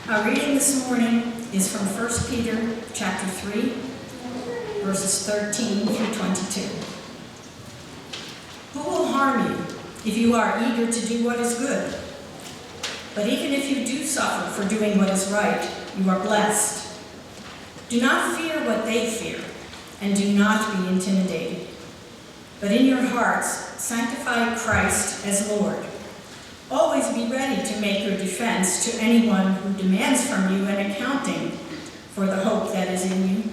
Our reading this morning is from 1 Peter chapter 3, verses 13 through 22. Who will harm you if you are eager to do what is good? But even if you do suffer for doing what is right, you are blessed. Do not fear what they fear, and do not be intimidated. But in your hearts, sanctify Christ as Lord. Always be ready to make your defense to anyone who demands from you an accounting for the hope that is in you.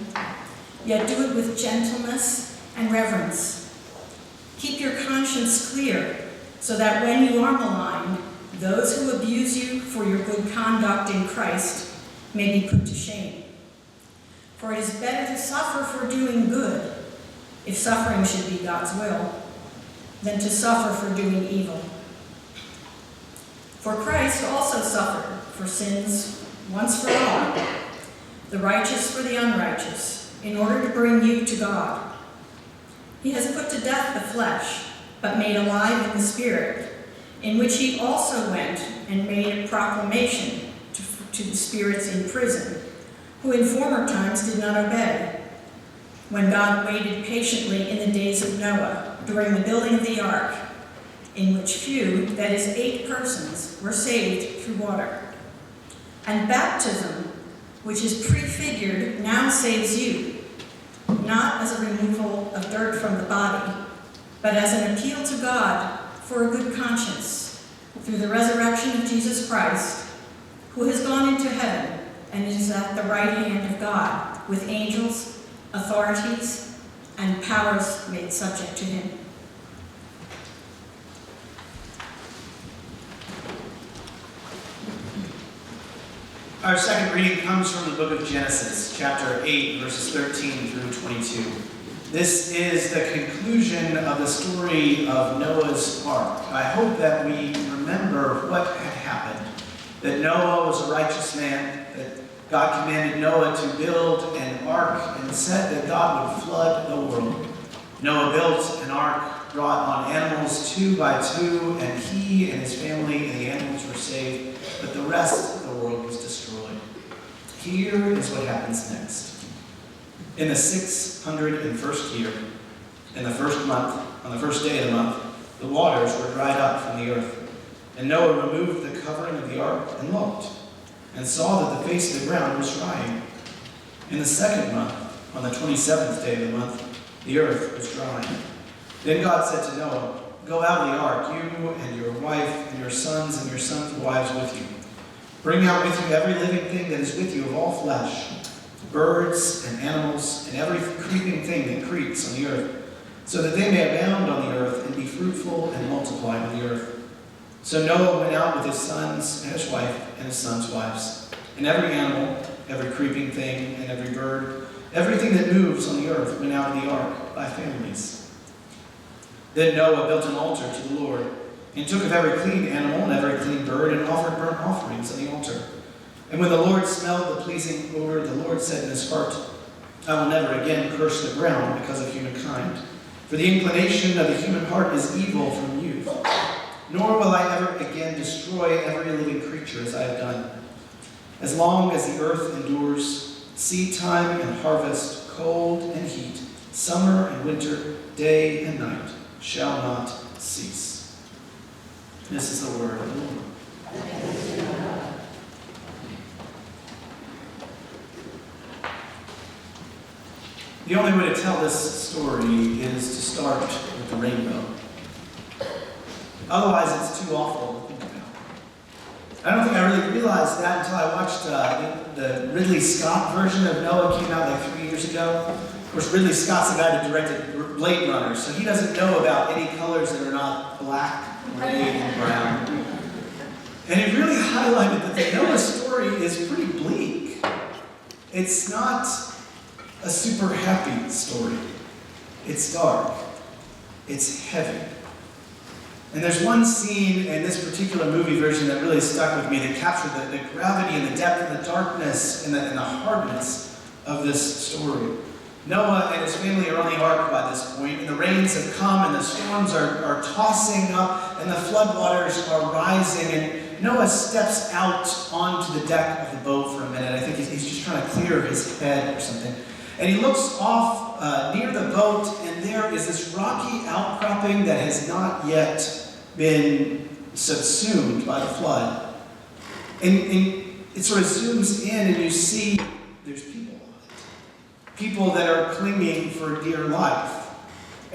Yet do it with gentleness and reverence. Keep your conscience clear, so that when you are maligned, those who abuse you for your good conduct in Christ may be put to shame. For it is better to suffer for doing good, if suffering should be God's will, than to suffer for doing evil. For Christ also suffered for sins once for all, the righteous for the unrighteous, in order to bring you to God. He has put to death the flesh, but made alive in the Spirit, in which he also went and made a proclamation to the spirits in prison, who in former times did not obey, when God waited patiently in the days of Noah during the building of the ark, in which few, that is 8 persons, were saved through water. And baptism, which is prefigured, now saves you, not as a removal of dirt from the body, but as an appeal to God for a good conscience, through the resurrection of Jesus Christ, who has gone into heaven and is at the right hand of God, with angels, authorities, and powers made subject to him. Our second reading comes from the book of Genesis, chapter 8, verses 13 through 22. This is the conclusion of the story of Noah's Ark. I hope that we remember what had happened, that Noah was a righteous man, that God commanded Noah to build an ark and said that God would flood the world. Noah built an ark, brought on animals 2 by 2, and he and his family and the animals were saved, but the rest of the world was destroyed. Here is what happens next. In the 601st year, in the first month, on the first day of the month, the waters were dried up from the earth. And Noah removed the covering of the ark and looked, and saw that the face of the ground was drying. In the second month, on the 27th day of the month, the earth was drying. Then God said to Noah, "Go out of the ark, you and your wife and your sons wives with you. Bring out with you every living thing that is with you of all flesh, birds and animals, and every creeping thing that creeps on the earth, so that they may abound on the earth and be fruitful and multiply on the earth." So Noah went out with his sons and his wife and his sons' wives, and every animal, every creeping thing, and every bird, everything that moves on the earth went out of the ark by families. Then Noah built an altar to the Lord, and took of every clean animal and every clean bird, and offered burnt offerings on the altar. And when the Lord smelled the pleasing odor, the Lord said in his heart, "I will never again curse the ground because of humankind, for the inclination of the human heart is evil from youth. Nor will I ever again destroy every living creature as I have done. As long as the earth endures, seed time and harvest, cold and heat, summer and winter, day and night shall not cease." This is the word of the Lord. The only way to tell this story is to start with the rainbow. Otherwise, it's too awful to think about. I don't think I really realized that until I watched the Ridley Scott version of Noah. Came out like 3 years ago. Of course, Ridley Scott's the guy that directed Blade Runner, so he doesn't know about any colors that are not black, gray, and brown. And it really highlighted that the Noah story is pretty bleak. It's not a super happy story. It's dark. It's heavy. And there's one scene in this particular movie version that really stuck with me that captured the gravity and the depth and the darkness and the hardness of this story. Noah and his family are on the ark by this point, and the rains have come, and the storms are tossing up, and the floodwaters are rising, and Noah steps out onto the deck of the boat for a minute. I think he's just trying to clear his head or something. And he looks off near the boat, and there is this rocky outcropping that has not yet been subsumed by the flood. And it sort of zooms in, and you see there's people on it. People that are clinging for dear life.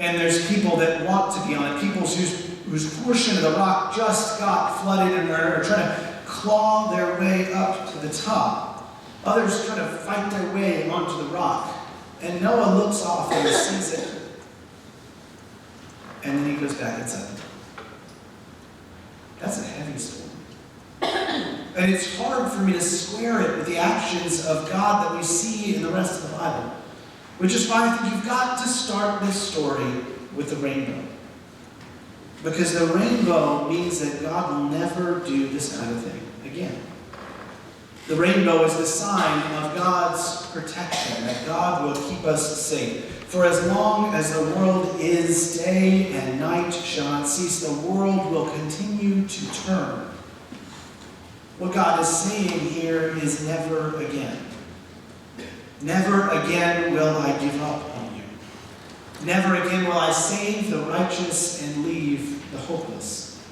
And there's people that want to be on it. People whose portion of the rock just got flooded and are trying to claw their way up to the top. Others trying to fight their way onto the rock. And Noah looks off and he sees it. And then he goes back inside the boat. That's a heavy storm. And it's hard for me to square it with the actions of God that we see in the rest of the Bible. Which is why I think you've got to start this story with the rainbow. Because the rainbow means that God will never do this kind of thing again. The rainbow is the sign of God's protection, that God will keep us safe. For as long as the world is, day and night shall not cease. The world will continue to turn. What God is saying here is never again. Never again will I give up on you. Never again will I save the righteous and leave the hopeless.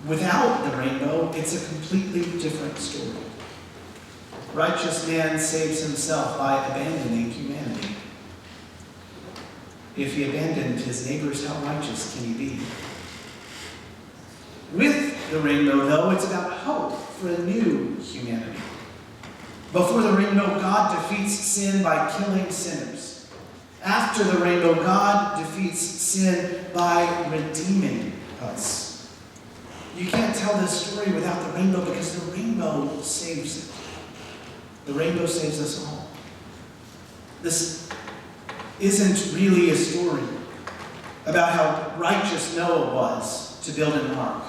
Without the rainbow, it's a completely different story. Righteous man saves himself by abandoning humanity. If he abandoned his neighbors, how righteous can he be? With the rainbow, though, it's about hope for a new humanity. Before the rainbow, God defeats sin by killing sinners. After the rainbow, God defeats sin by redeeming us. You can't tell this story without the rainbow because the rainbow saves it. The rainbow saves us all. This isn't really a story about how righteous Noah was to build an ark.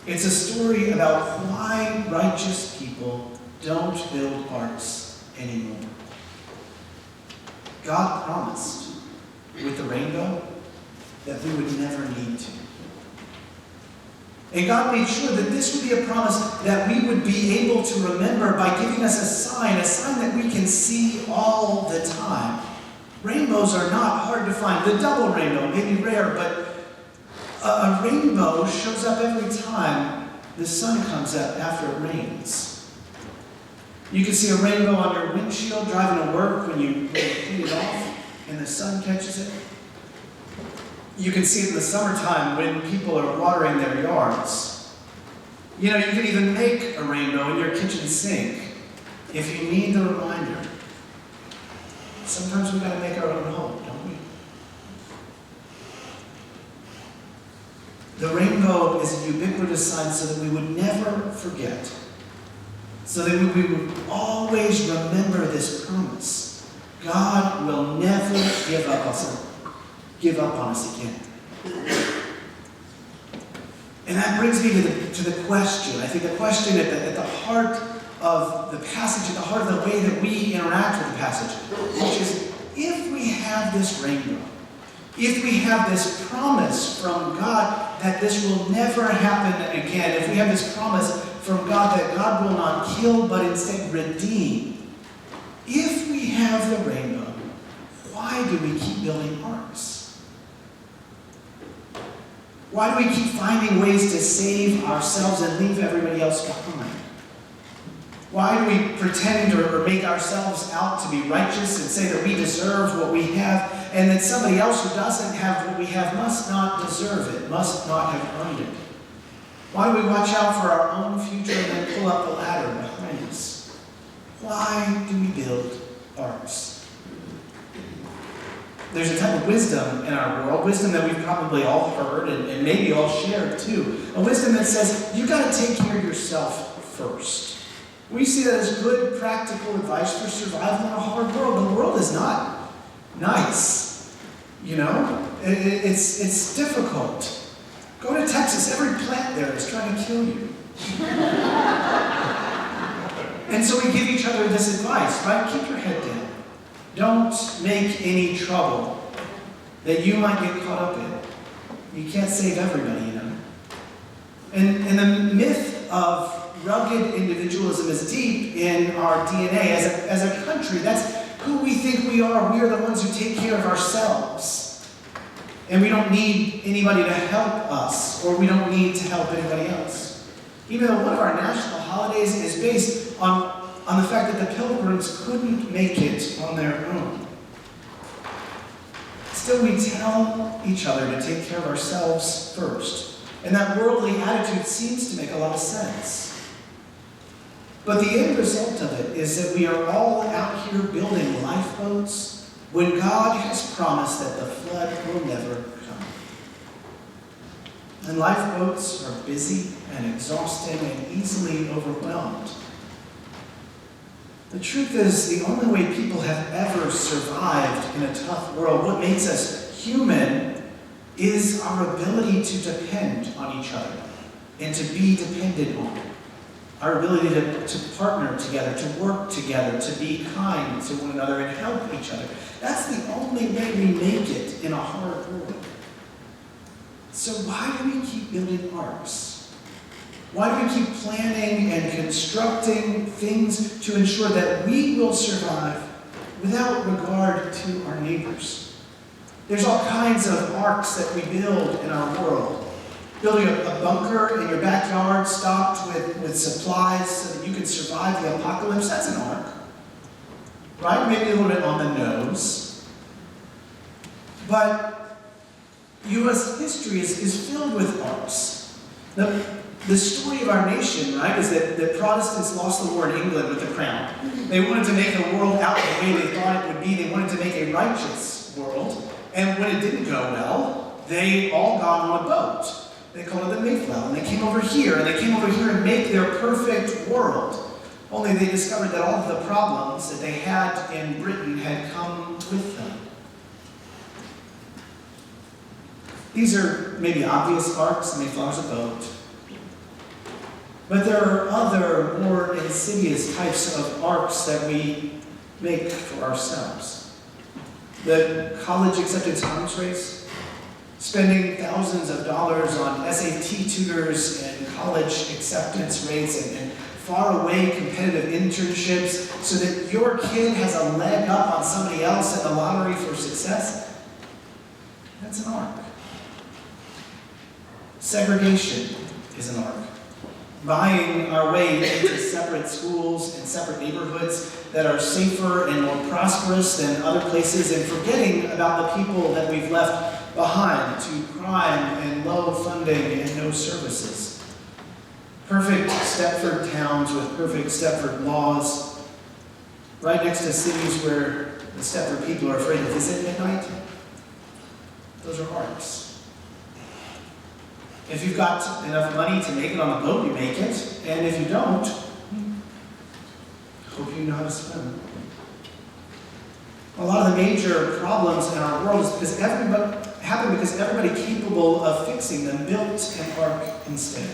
It's a story about why righteous people don't build arks anymore. God promised with the rainbow that we would never need to. And God made sure that this would be a promise that we would be able to remember by giving us a sign that we can see all the time. Rainbows are not hard to find. The double rainbow may be rare, but a rainbow shows up every time the sun comes up after it rains. You can see a rainbow on your windshield driving to work when you clean it off and the sun catches it. You can see it in the summertime when people are watering their yards. You can even make a rainbow in your kitchen sink if you need the reminder. Sometimes we've got to make our own hope, don't we? The rainbow is a ubiquitous sign so that we would never forget. So that we would always remember this promise. God will never give up on us again. And that brings me to the question. I think the question at the heart of the passage, at the heart of the way that we interact with the passage, which is, if we have this rainbow, if we have this promise from God that this will never happen again, if we have this promise from God that God will not kill but instead redeem, if we have the rainbow, why do we keep building arks? Why do we keep finding ways to save ourselves and leave everybody else behind? Why do we pretend or make ourselves out to be righteous and say that we deserve what we have, and that somebody else who doesn't have what we have must not deserve it, must not have earned it? Why do we watch out for our own future and then pull up the ladder behind us? Why do we build arks? There's a type of wisdom in our world, wisdom that we've probably all heard and maybe all shared too. A wisdom that says, you've got to take care of yourself first. We see that as good, practical advice for survival in a hard world. The world is not nice. It's difficult. Go to Texas. Every plant there is trying to kill you. And so we give each other this advice, right? Keep your head down. Don't make any trouble that you might get caught up in. You can't save everybody, And the myth of rugged individualism is deep in our DNA. As a country, that's who we think we are. We are the ones who take care of ourselves. And we don't need anybody to help us, or we don't need to help anybody else. Even though one of our national holidays is based on the fact that the Pilgrims couldn't make it on their own. Still, we tell each other to take care of ourselves first. And that worldly attitude seems to make a lot of sense. But the end result of it is that we are all out here building lifeboats when God has promised that the flood will never come. And lifeboats are busy and exhausting and easily overwhelmed. The truth is, the only way people have ever survived in a tough world, what makes us human, is our ability to depend on each other and to be depended on. Our ability to partner together, to work together, to be kind to one another and help each other. That's the only way we make it in a hard world. So why do we keep building arks? Why do we keep planning and constructing things to ensure that we will survive without regard to our neighbors? There's all kinds of arks that we build in our world. Building a bunker in your backyard stocked with supplies so that you can survive the apocalypse, that's an ark. Right? Maybe a little bit on the nose. But U.S. history is filled with arks. The story of our nation, right, is that Protestants lost the war in England with the crown. They wanted to make the world out the way they thought it would be. They wanted to make a righteous world. And when it didn't go well, they all got on a boat. They called it the Mayflower, and they came over here, and make their perfect world. Only they discovered that all of the problems that they had in Britain had come with them. These are maybe obvious arks, the Mayflower's a boat. But there are other, more insidious types of arks that we make for ourselves. The college acceptance arms race, spending thousands of dollars on SAT tutors and college acceptance rates and faraway competitive internships so that your kid has a leg up on somebody else in the lottery for success. That's an ark. Segregation is an ark. Buying our way into separate schools and separate neighborhoods that are safer and more prosperous than other places, and forgetting about the people that we've left behind to crime and low funding and no services. Perfect Stepford towns with perfect Stepford laws, right next to cities where the Stepford people are afraid to visit at night. Those are arks. If you've got enough money to make it on the boat, you make it. And if you don't, hope you know how to swim. A lot of the major problems in our world is because everybody capable of fixing them built an ark instead.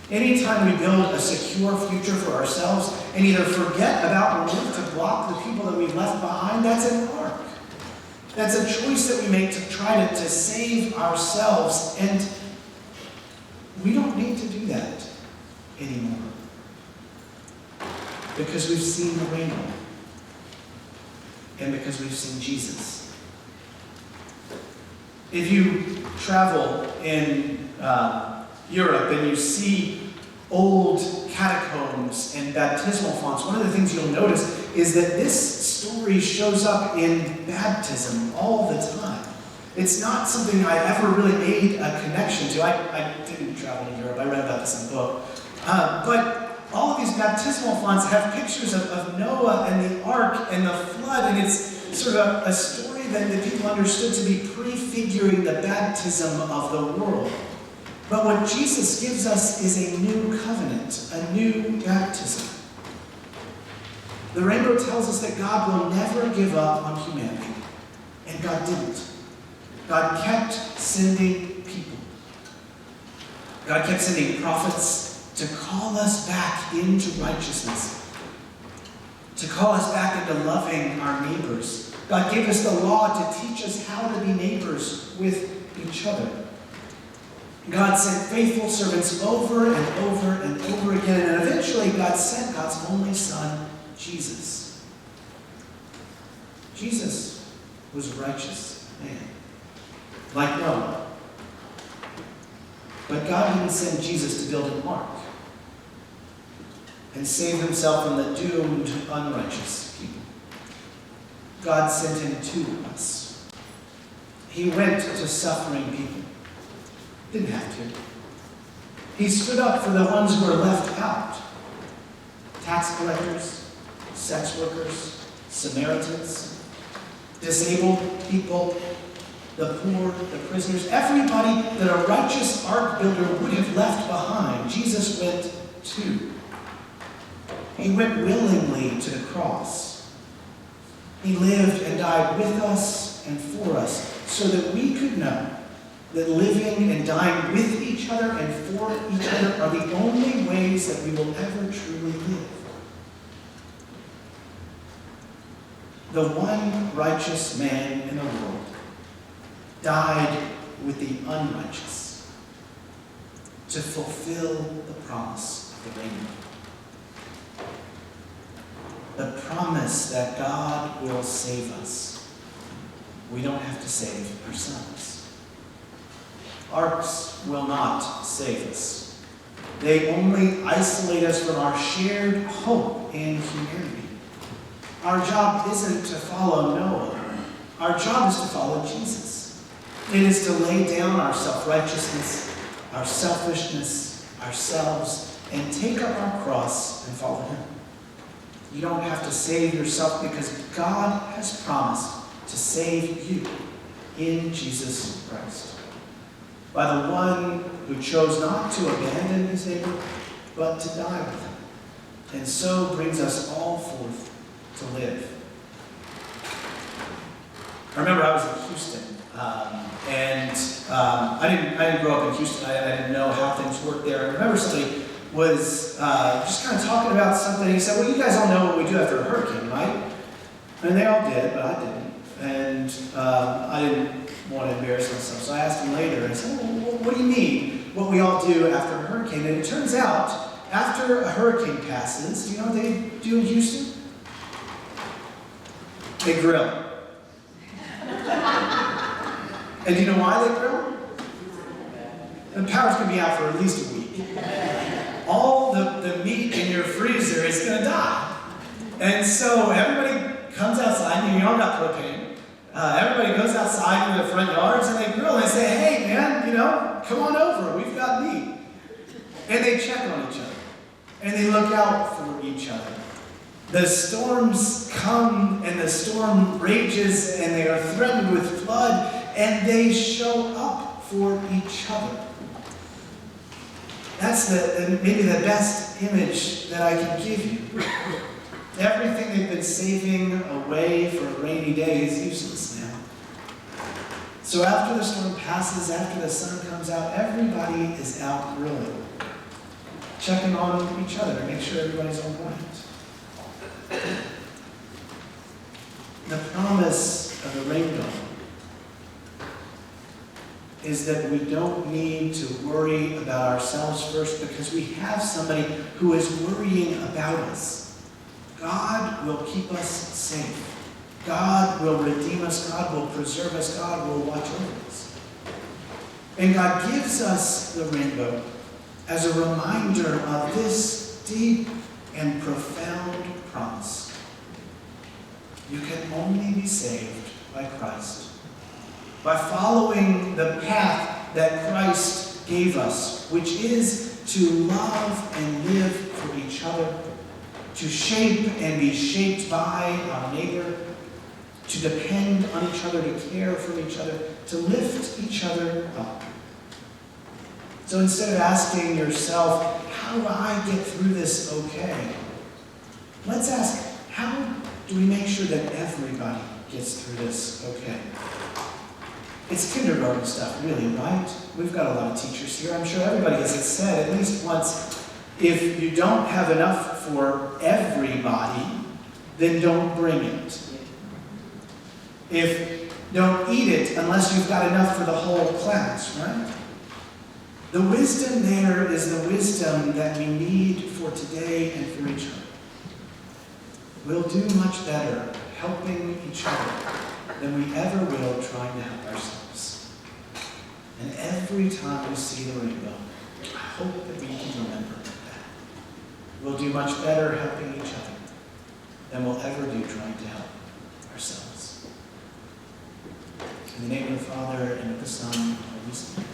Anytime we build a secure future for ourselves and either forget about or live to block the people that we've left behind, that's an ark. That's a choice that we make to try to save ourselves, and we don't need to do that anymore because we've seen the rainbow and because we've seen Jesus. If you travel in Europe and you see old catacombs and baptismal fonts, one of the things you'll notice is that this story shows up in baptism all the time. It's not something I ever really made a connection to. I didn't travel to Europe. I read about this in a book. But all of these baptismal fonts have pictures of Noah and the ark and the flood, and it's sort of a story that the people understood to be prefiguring the baptism of the world. But what Jesus gives us is a new covenant, a new baptism. The rainbow tells us that God will never give up on humanity, and God didn't. God kept sending people. God kept sending prophets to call us back into righteousness, to call us back into loving our neighbors. God gave us the law to teach us how to be neighbors with each other. God sent faithful servants over and over and over again, and eventually God sent God's only Son, Jesus. Jesus was a righteous man, like Noah. But God didn't send Jesus to build an ark and save himself from the doomed, unrighteous people. God sent him to us. He went to suffering people. Didn't have to. He stood up for the ones who were left out. Tax collectors, sex workers, Samaritans, disabled people, the poor, the prisoners, everybody that a righteous ark builder would have left behind, Jesus went to. He went willingly to the cross. He lived and died with us and for us so that we could know that living and dying with each other and for each other are the only ways that we will ever truly live. The one righteous man in the world died with the unrighteous to fulfill the promise of the rainbow. The promise that God will save us. We don't have to save ourselves. Arks will not save us. They only isolate us from our shared hope in humanity. Our job isn't to follow Noah. Our job is to follow Jesus. It is to lay down our self-righteousness, our selfishness, ourselves, and take up our cross and follow him. You don't have to save yourself because God has promised to save you in Jesus Christ. By the one who chose not to abandon his neighbor, but to die with him, and so brings us all forth to live. I remember I was in Houston, and I didn't grow up in Houston. I didn't know how things worked there. I remember somebody was just kind of talking about something. He said, well, you guys all know what we do after a hurricane, right? And they all did, but I didn't. And I didn't want to embarrass myself. So I asked him later, and I said, well, what do you mean, what we all do after a hurricane? And it turns out, after a hurricane passes, do you know what they do in Houston? They grill. And do you know why they grill? The power's going to be out for at least a week. All the meat in your freezer is going to die. And so everybody comes outside, and you all got propane. Everybody goes outside in their front yards and they grill and they say, hey man, come on over, we've got meat. And they check on each other. And they look out for each other. The storms come and the storm rages and they are threatened with flood and they show up for each other. That's maybe the best image that I can give you. Everything they've been saving away for a rainy day is useless now. So after the storm passes, after the sun comes out, everybody is out grilling, checking on each other to make sure everybody's all right. The promise of the rainbow is that we don't need to worry about ourselves first because we have somebody who is worrying about us. God will keep us safe. God will redeem us. God will preserve us. God will watch over us. And God gives us the rainbow as a reminder of this deep and profound promise. You can only be saved by Christ. By following the path that Christ gave us, which is to love and live for each other, to shape and be shaped by our neighbor, to depend on each other, to care for each other, to lift each other up. So instead of asking yourself, how do I get through this okay? Let's ask, how do we make sure that everybody gets through this okay? It's kindergarten stuff, really, right? We've got a lot of teachers here. I'm sure everybody has said at least once, if you don't have enough for everybody, then don't bring it. Don't eat it unless you've got enough for the whole class, right? The wisdom there is the wisdom that we need for today and for each other. We'll do much better helping each other than we ever will trying to help ourselves. And every time we see the rainbow, I hope that we can remember that. We'll do much better helping each other than we'll ever do trying to help ourselves. In the name of the Father, and of the Son, and of the Holy Spirit.